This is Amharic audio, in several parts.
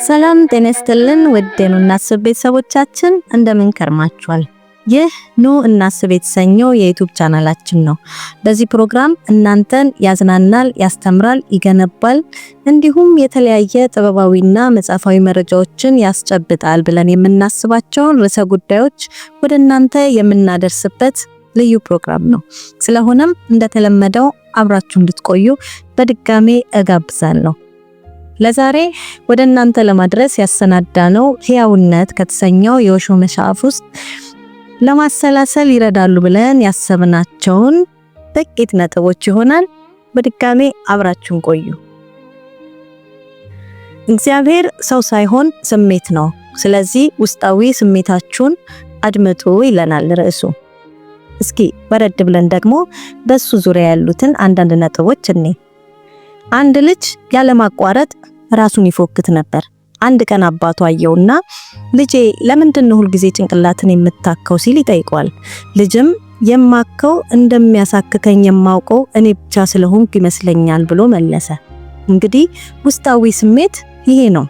ሰላም ጤና ይስጥልን ውድ እናስብ ቤተሰቦቻችን እንደምን ከርማችኋል? ይህ ኑ እናስብ የተሰኘው የዩቲዩብ ቻናላችን ነው። በዚህ ፕሮግራም እናንተን ያዝናናል፣ ያስተምራል፣ ይገነባል እንዲሁም የተለያየ ጥበባዊና መጻፋዊ መረጃዎችን ያስጨብጣል ብለን የምናስባቸውን ርዕሰ ጉዳዮች ወደ እናንተ የምናደርስበት ልዩ ፕሮግራም ነው። ስለሆነም እንደተለመደው አብራችሁ እንድትቆዩ በድጋሜ እጋብዛለሁ። ለዛሬ ወደ እናንተ ለማድረስ ያሰናዳነው ሕያውነት ከተሰኘው የኦሾ መጽሐፍ ውስጥ ለማሰላሰል ይረዳሉ ብለን ያሰብናቸውን ጥቂት ነጥቦች ይሆናል። በድጋሜ አብራችሁን ቆዩ። እግዚአብሔር ሰው ሳይሆን ስሜት ነው። ስለዚህ ውስጣዊ ስሜታችሁን አድምጡ ይለናል ርዕሱ። እስኪ ወረድ ብለን ደግሞ በሱ ዙሪያ ያሉትን አንዳንድ ነጥቦች እንይ። አንድ ልጅ ያለማቋረጥ ራሱን ይፎክት ነበር። አንድ ቀን አባቱ አየውና ልጄ ለምንድን ነው ሁሉ ጊዜ ጭንቅላትን የምታከው ሲል ይጠይቀዋል። ልጅም የማከው እንደሚያሳክከኝ የማውቀው እኔ ብቻ ስለሆንኩ ይመስለኛል ብሎ መለሰ። እንግዲህ ውስጣዊ ስሜት ይሄ ነው።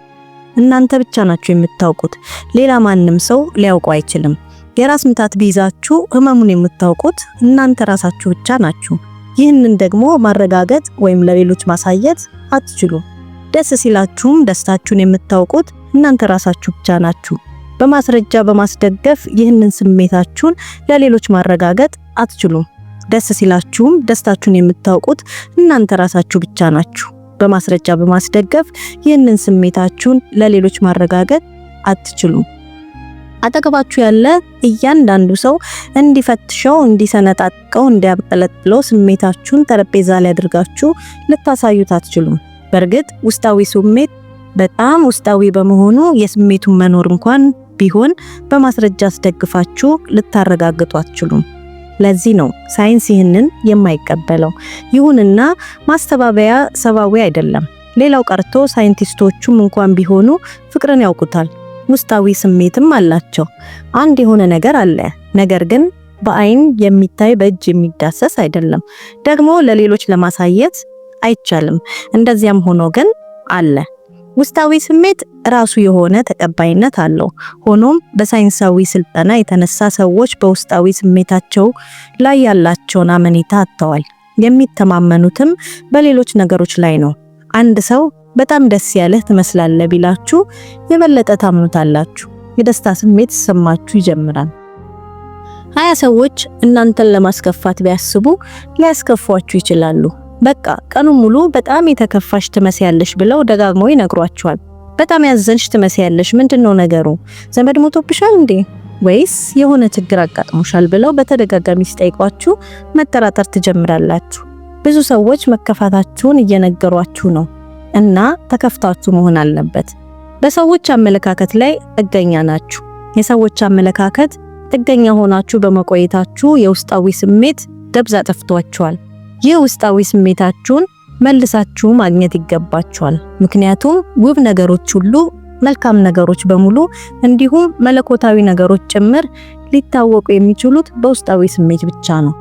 እናንተ ብቻ ናችሁ የምታውቁት። ሌላ ማንም ሰው ሊያውቀው አይችልም። የራስ ምታት ቢይዛችሁ ህመሙን የምታውቁት እናንተ ራሳችሁ ብቻ ናችሁ። ይህንን ደግሞ ማረጋገጥ ወይም ለሌሎች ማሳየት አትችሉም። ደስ ሲላችሁም ደስታችሁን የምታውቁት እናንተ ራሳችሁ ብቻ ናችሁ። በማስረጃ በማስደገፍ ይህንን ስሜታችሁን ለሌሎች ማረጋገጥ አትችሉም። ደስ ሲላችሁም ደስታችሁን የምታውቁት እናንተ ራሳችሁ ብቻ ናችሁ። በማስረጃ በማስደገፍ ይህንን ስሜታችሁን ለሌሎች ማረጋገጥ አትችሉም። አጠገባችሁ ያለ እያንዳንዱ ሰው እንዲፈትሸው፣ እንዲሰነጣጥቀው፣ እንዲያብጠለጥለው ስሜታችሁን ጠረጴዛ ላይ አድርጋችሁ ልታሳዩት አትችሉም። በእርግጥ ውስጣዊ ስሜት በጣም ውስጣዊ በመሆኑ የስሜቱን መኖር እንኳን ቢሆን በማስረጃ አስደግፋችሁ ልታረጋግጡ አትችሉም። ለዚህ ነው ሳይንስ ይህንን የማይቀበለው። ይሁንና ማስተባበያ ሰባዊ አይደለም። ሌላው ቀርቶ ሳይንቲስቶቹም እንኳን ቢሆኑ ፍቅርን ያውቁታል። ውስጣዊ ስሜትም አላቸው። አንድ የሆነ ነገር አለ፣ ነገር ግን በአይን የሚታይ በእጅ የሚዳሰስ አይደለም። ደግሞ ለሌሎች ለማሳየት አይቻልም። እንደዚያም ሆኖ ግን አለ። ውስጣዊ ስሜት ራሱ የሆነ ተቀባይነት አለው። ሆኖም በሳይንሳዊ ስልጠና የተነሳ ሰዎች በውስጣዊ ስሜታቸው ላይ ያላቸውን አመኔታ አጥተዋል። የሚተማመኑትም በሌሎች ነገሮች ላይ ነው። አንድ ሰው በጣም ደስ ያለህ ትመስላለህ ቢላችሁ የበለጠ ታምኑታላችሁ። የደስታ ስሜት ሲሰማችሁ ይጀምራል። 20 ሰዎች እናንተን ለማስከፋት ቢያስቡ ሊያስከፏችሁ ይችላሉ። በቃ ቀኑ ሙሉ በጣም የተከፋሽ ትመስያለሽ ብለው ደጋግመው ይነግሯችኋል። በጣም ያዘንሽ ትመስያለሽ፣ ምንድነው ነገሩ? ዘመድ ሞቶብሻል እንዴ? ወይስ የሆነ ችግር አጋጥሞሻል ብለው በተደጋጋሚ ሲጠይቋችሁ መጠራጠር ትጀምራላችሁ። ብዙ ሰዎች መከፋታችሁን እየነገሯችሁ ነው እና ተከፍታችሁ መሆን አለበት። በሰዎች አመለካከት ላይ ጥገኛ ናችሁ። የሰዎች አመለካከት ጥገኛ ሆናችሁ በመቆየታችሁ የውስጣዊ ስሜት ደብዛ ጠፍቷችኋል። ይህ ውስጣዊ ስሜታችሁን መልሳችሁ ማግኘት ይገባችኋል። ምክንያቱም ውብ ነገሮች ሁሉ፣ መልካም ነገሮች በሙሉ እንዲሁም መለኮታዊ ነገሮች ጭምር ሊታወቁ የሚችሉት በውስጣዊ ስሜት ብቻ ነው።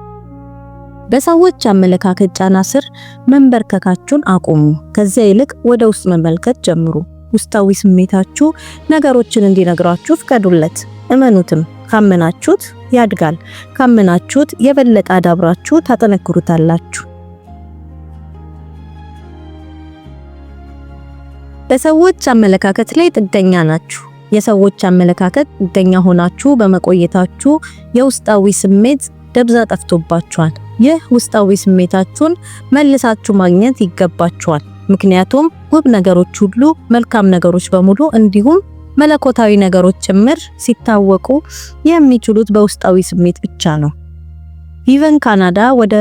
በሰዎች አመለካከት ጫና ስር መንበርከካችሁን አቁሙ። ከዚያ ይልቅ ወደ ውስጥ መመልከት ጀምሩ። ውስጣዊ ስሜታችሁ ነገሮችን እንዲነግራችሁ ፍቀዱለት፣ እመኑትም። ካመናችሁት ያድጋል። ካመናችሁት የበለጠ አዳብራችሁ ታጠነክሩታላችሁ። በሰዎች አመለካከት ላይ ጥገኛ ናችሁ። የሰዎች አመለካከት ጥገኛ ሆናችሁ በመቆየታችሁ የውስጣዊ ስሜት ደብዛ ጠፍቶባችኋል። ይህ ውስጣዊ ስሜታችሁን መልሳችሁ ማግኘት ይገባችኋል። ምክንያቱም ውብ ነገሮች ሁሉ፣ መልካም ነገሮች በሙሉ እንዲሁም መለኮታዊ ነገሮች ጭምር ሲታወቁ የሚችሉት በውስጣዊ ስሜት ብቻ ነው። ኢቨን ካናዳ ወደ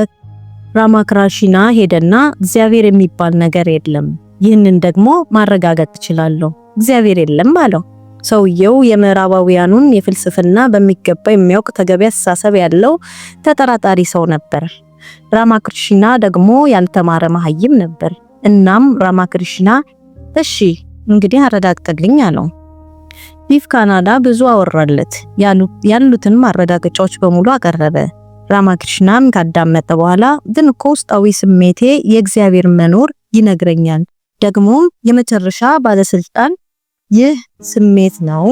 ራማክራሺና ሄደና እግዚአብሔር የሚባል ነገር የለም፣ ይህንን ደግሞ ማረጋገጥ እችላለሁ፣ እግዚአብሔር የለም አለው። ሰውየው የምዕራባውያኑን የፍልስፍና በሚገባ የሚያውቅ ተገቢ አስተሳሰብ ያለው ተጠራጣሪ ሰው ነበር። ራማክሪሽና ደግሞ ያልተማረ መሐይም ነበር። እናም ራማክሪሽና እሺ እንግዲህ አረጋግጥልኝ አለው። ቪቭ ካናዳ ብዙ አወራለት። ያሉትን ማረጋገጫዎች በሙሉ አቀረበ። ራማክሪሽናም ካዳመጠ በኋላ ግን እኮ ውስጣዊ ስሜቴ የእግዚአብሔር መኖር ይነግረኛል፣ ደግሞም የመጨረሻ ባለስልጣን ይህ ስሜት ነው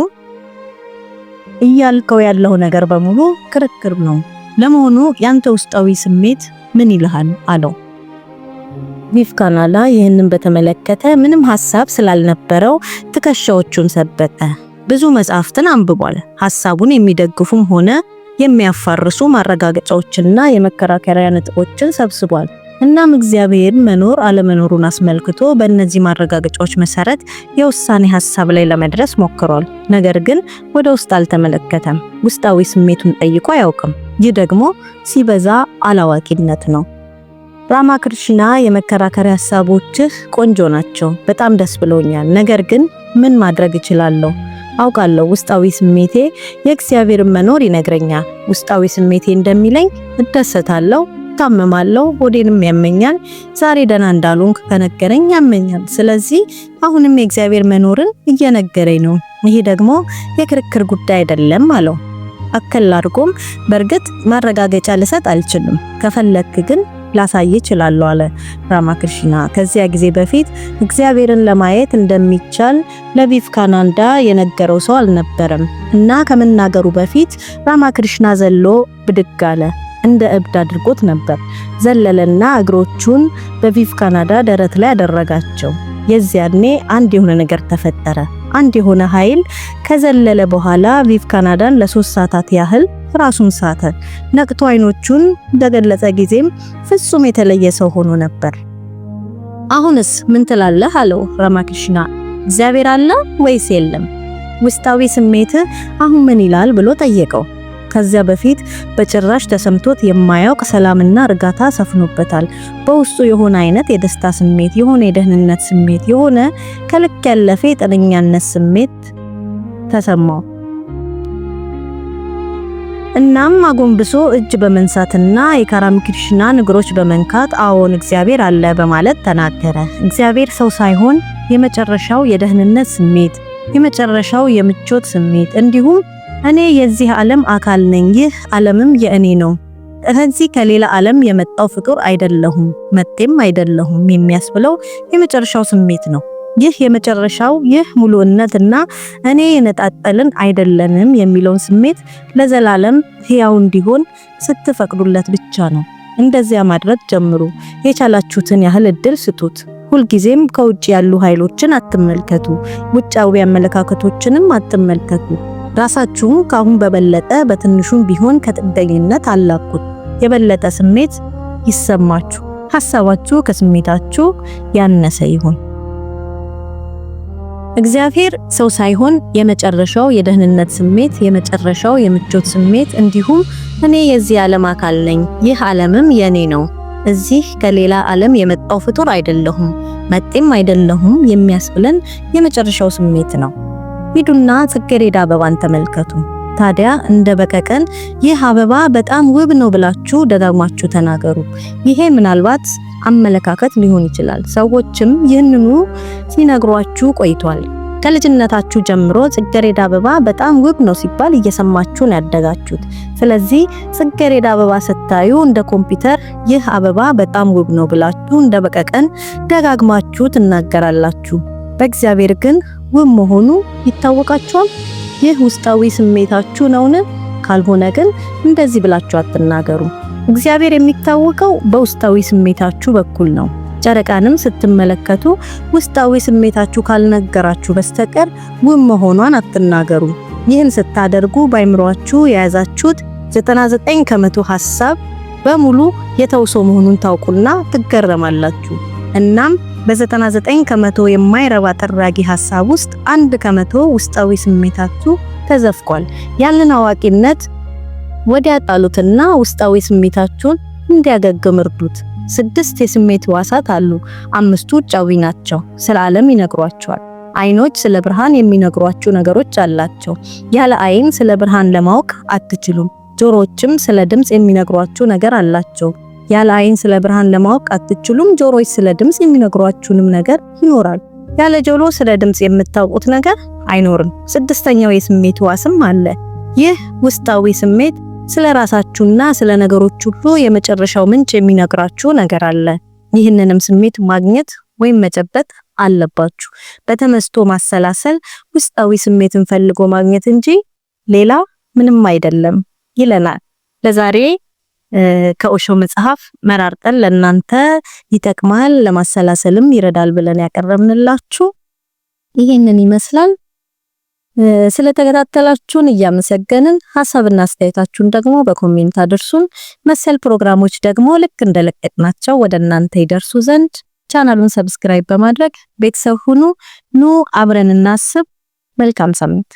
እያልከው ያለው ነገር በሙሉ ክርክር ነው። ለመሆኑ ያንተ ውስጣዊ ስሜት ምን ይልሃል አለው። ቪቭ ካናላ ይህንን በተመለከተ ምንም ሐሳብ ስላልነበረው ትከሻዎቹን ሰበቀ። ብዙ መጽሐፍትን አንብቧል። ሐሳቡን የሚደግፉም ሆነ የሚያፋርሱ ማረጋገጫዎችንና የመከራከሪያ ነጥቦችን ሰብስቧል። እናም እግዚአብሔር መኖር አለመኖሩን አስመልክቶ በእነዚህ ማረጋገጫዎች መሰረት የውሳኔ ሐሳብ ላይ ለመድረስ ሞክሯል። ነገር ግን ወደ ውስጥ አልተመለከተም። ውስጣዊ ስሜቱን ጠይቆ አያውቅም። ይህ ደግሞ ሲበዛ አላዋቂነት ነው። ራማክርሽና የመከራከሪያ ሐሳቦችህ ቆንጆ ናቸው፣ በጣም ደስ ብሎኛል። ነገር ግን ምን ማድረግ እችላለሁ? አውቃለሁ ውስጣዊ ስሜቴ የእግዚአብሔርን መኖር ይነግረኛል። ውስጣዊ ስሜቴ እንደሚለኝ እደሰታለሁ፣ ታመማለሁ፣ ሆዴንም ያመኛል። ዛሬ ደህና እንዳልሆንኩ ከነገረኝ ያመኛል። ስለዚህ አሁንም የእግዚአብሔር መኖርን እየነገረኝ ነው። ይሄ ደግሞ የክርክር ጉዳይ አይደለም አለው። አከል አድርጎም በእርግጥ ማረጋገጫ ልሰጥ አልችልም፣ ከፈለክ ግን ላሳይ እችላለሁ አለ ራማክርሽና። ከዚያ ጊዜ በፊት እግዚአብሔርን ለማየት እንደሚቻል ለቪቭ ካናንዳ የነገረው ሰው አልነበረም እና ከመናገሩ በፊት ራማክርሽና ዘሎ ብድግ አለ። እንደ እብድ አድርጎት ነበር። ዘለለና እግሮቹን በቪቭ ካናንዳ ደረት ላይ አደረጋቸው። የዚያኔ አንድ የሆነ ነገር ተፈጠረ። አንድ የሆነ ኃይል ከዘለለ በኋላ ቪቭ ካናንዳን ለ3 ሰዓታት ያህል ራሱን ሳተ። ነቅቶ አይኖቹን እንደገለጸ ጊዜም ፍጹም የተለየ ሰው ሆኖ ነበር። አሁንስ ምን ትላለህ አለው ራማክርሽና። እግዚአብሔር አለ ወይስ የለም? ውስጣዊ ስሜት አሁን ምን ይላል ብሎ ጠየቀው። ከዚያ በፊት በጭራሽ ተሰምቶት የማያውቅ ሰላምና እርጋታ ሰፍኖበታል። በውስጡ የሆነ አይነት የደስታ ስሜት፣ የሆነ የደህንነት ስሜት፣ የሆነ ከልክ ያለፈ የጤነኛነት ስሜት ተሰማው። እናም አጎንብሶ እጅ በመንሳትና የራማክርሽናን እግሮች በመንካት አዎን እግዚአብሔር አለ በማለት ተናገረ። እግዚአብሔር ሰው ሳይሆን የመጨረሻው የደህንነት ስሜት፣ የመጨረሻው የምቾት ስሜት እንዲሁም እኔ የዚህ ዓለም አካል ነኝ፣ ይህ ዓለምም የእኔ ነው፣ ከዚህ ከሌላ ዓለም የመጣው ፍጡር አይደለሁም፣ መጤም አይደለሁም የሚያስብለው የመጨረሻው ስሜት ነው። ይህ የመጨረሻው ይህ ሙሉነትና እኔ የነጣጠልን አይደለንም የሚለውን ስሜት ለዘላለም ሕያው እንዲሆን ስትፈቅዱለት ብቻ ነው። እንደዚያ ማድረግ ጀምሩ። የቻላችሁትን ያህል እድል ስጡት። ሁልጊዜም ከውጭ ያሉ ኃይሎችን አትመልከቱ። ውጫዊ አመለካከቶችንም አትመልከቱ። ራሳችሁን ካሁን በበለጠ በትንሹም ቢሆን ከጥገኝነት አላቁት። የበለጠ ስሜት ይሰማችሁ። ሐሳባችሁ ከስሜታችሁ ያነሰ ይሁን። እግዚአብሔር ሰው ሳይሆን የመጨረሻው የደህንነት ስሜት፣ የመጨረሻው የምቾት ስሜት እንዲሁም እኔ የዚህ ዓለም አካል ነኝ፣ ይህ ዓለምም የኔ ነው፣ እዚህ ከሌላ ዓለም የመጣው ፍጡር አይደለሁም፣ መጤም አይደለሁም የሚያስብለን የመጨረሻው ስሜት ነው። ሂዱና ጽጌረዳ አበባን ተመልከቱ። ታዲያ እንደ በቀቀን ይህ አበባ በጣም ውብ ነው ብላችሁ ደጋግማችሁ ተናገሩ። ይሄ ምናልባት አመለካከት ሊሆን ይችላል። ሰዎችም ይህንኑ ሲነግሯችሁ ቆይቷል። ከልጅነታችሁ ጀምሮ ጽጌረዳ አበባ በጣም ውብ ነው ሲባል እየሰማችሁ ነው ያደጋችሁት። ስለዚህ ጽጌረዳ አበባ ስታዩ እንደ ኮምፒውተር ይህ አበባ በጣም ውብ ነው ብላችሁ እንደ በቀቀን ደጋግማችሁ ትናገራላችሁ። በእግዚአብሔር ግን ውብ መሆኑ ይታወቃችኋል። ይህ ውስጣዊ ስሜታችሁ ነውን? ካልሆነ ግን እንደዚህ ብላችሁ አትናገሩ። እግዚአብሔር የሚታወቀው በውስጣዊ ስሜታችሁ በኩል ነው። ጨረቃንም ስትመለከቱ ውስጣዊ ስሜታችሁ ካልነገራችሁ በስተቀር ውብ መሆኗን አትናገሩ። ይህን ስታደርጉ በአይምሮአችሁ የያዛችሁት 99% ሐሳብ በሙሉ የተውሶ መሆኑን ታውቁና ትገረማላችሁ። እናም በ99% የማይረባ ጠራጊ ሐሳብ ውስጥ 1% ውስጣዊ ስሜታችሁ ተዘፍቋል። ያንን አዋቂነት ወዲያ ጣሉትና ውስጣዊ ስሜታችሁን እንዲያገግም እርዱት። 6 የስሜት ሕዋሳት አሉ። 5ቱ ውጫዊ ናቸው፣ ስለ ዓለም ይነግሯቸዋል። አይኖች ስለ ብርሃን የሚነግሯችሁ ነገሮች አላቸው። ያለ አይን ስለ ብርሃን ለማወቅ አትችሉም። ጆሮዎችም ስለ ድምጽ የሚነግሯችሁ ነገር አላቸው። ያለ አይን ስለ ብርሃን ለማወቅ አትችሉም። ጆሮዎች ስለ ድምጽ የሚነግሯችሁንም ነገር ይኖራል። ያለ ጆሮ ስለ ድምጽ የምታውቁት ነገር አይኖርም። 6ኛው የስሜት ሕዋስም አለ። ይህ ውስጣዊ ስሜት ስለ ራሳችሁና ስለ ነገሮች ሁሉ የመጨረሻው ምንጭ የሚነግራችሁ ነገር አለ። ይህንንም ስሜት ማግኘት ወይም መጨበጥ አለባችሁ። በተመስጦ ማሰላሰል ውስጣዊ ስሜትን ፈልጎ ማግኘት እንጂ ሌላ ምንም አይደለም ይለናል። ለዛሬ ከኦሾ መጽሐፍ መራርጠን ለናንተ ይጠቅማል ለማሰላሰልም ይረዳል ብለን ያቀረብንላችሁ ይሄንን ይመስላል። ስለተከታተላችሁን እያመሰገንን ሐሳብና አስተያየታችሁን ደግሞ በኮሜንት አድርሱን። መሰል ፕሮግራሞች ደግሞ ልክ እንደለቀቅናቸው ወደ እናንተ ይደርሱ ዘንድ ቻናሉን ሰብስክራይብ በማድረግ ቤተሰብ ሁኑ። ኑ አብረን እናስብ። መልካም ሳምንት።